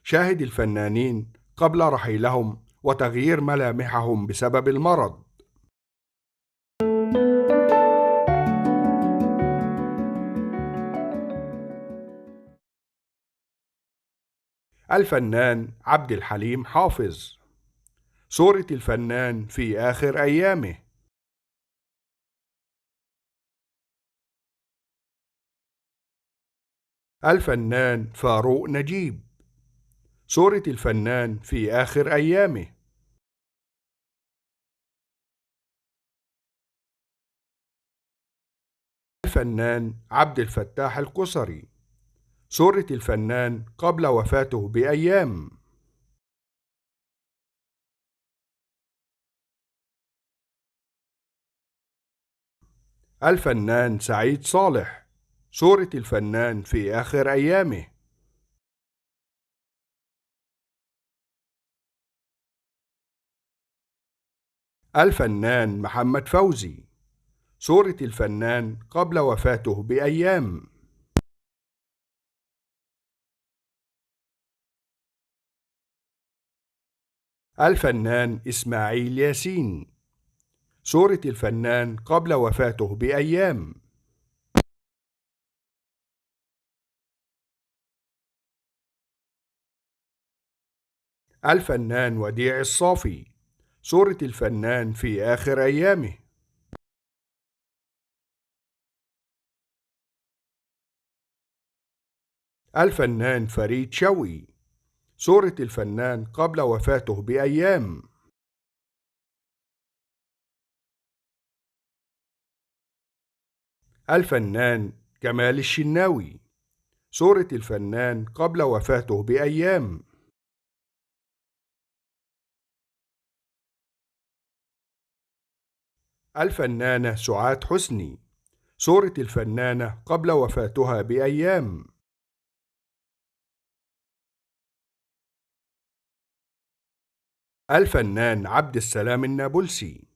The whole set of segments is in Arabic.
شاهد الفنانين قبل رحيلهم وتغيير ملامحهم بسبب المرض. الفنان عبد الحليم حافظ. صورة الفنان في آخر أيامه. الفنان فاروق نجيب. صورة الفنان في آخر أيامه. الفنان عبد الفتاح القصري. صورة الفنان قبل وفاته بأيام. الفنان سعيد صالح. صورة الفنان في آخر أيامه. الفنان محمد فوزي. صورة الفنان قبل وفاته بأيام. الفنان إسماعيل ياسين. صورة الفنان قبل وفاته بأيام. الفنان وديع الصافي. صورة الفنان في آخر أيامه. الفنان فريد شوقي. صورة الفنان قبل وفاته بأيام. الفنان كمال الشناوي. صورة الفنان قبل وفاته بأيام. الفنانة سعاد حسني. صورة الفنانة قبل وفاتها بأيام. الفنان عبد السلام النابلسي.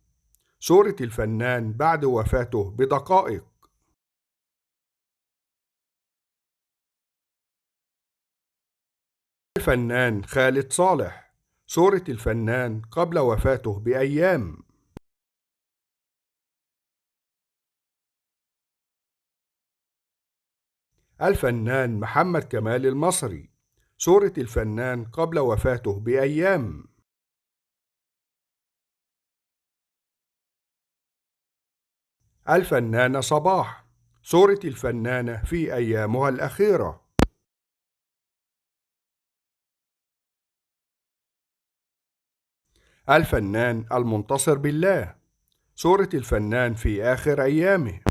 صورة الفنان بعد وفاته بدقائق. الفنان خالد صالح. صورة الفنان قبل وفاته بأيام. الفنان محمد كمال المصري. صورة الفنان قبل وفاته بأيام. الفنانة صباح. صورة الفنانة في أيامها الأخيرة. الفنان المنتصر بالله. صورة الفنان في آخر أيامه.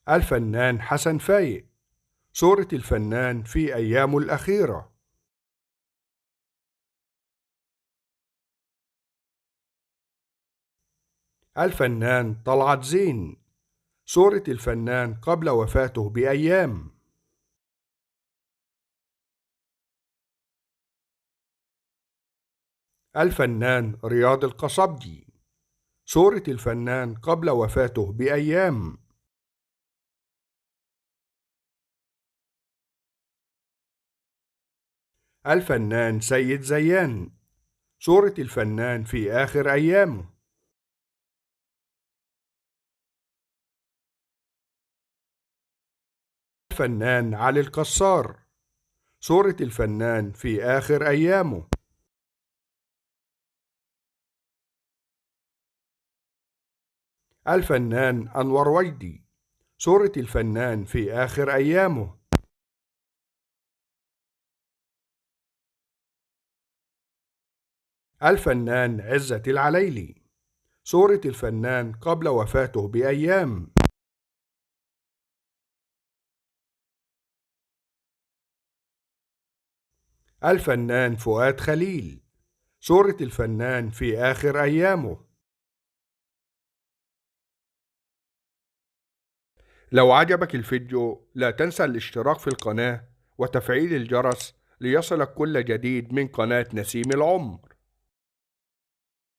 الفنان حسن فايق. صورة الفنان في أيامه الأخيرة. الفنان طلعت زين. صورة الفنان قبل وفاته بأيام. الفنان رياض القصبجي. صورة الفنان قبل وفاته بأيام. الفنان سيد زيان. صورة الفنان في آخر أيامه. الفنان علي الكسار. صورة الفنان في آخر أيامه. الفنان أنور وجدي. صورة الفنان في آخر أيامه. الفنان عزت العليلي. صورة الفنان قبل وفاته بأيام. الفنان فؤاد خليل. صورة الفنان في آخر أيامه. لو عجبك الفيديو لا تنسى الاشتراك في القناة وتفعيل الجرس ليصلك كل جديد من قناة نسيم العمر.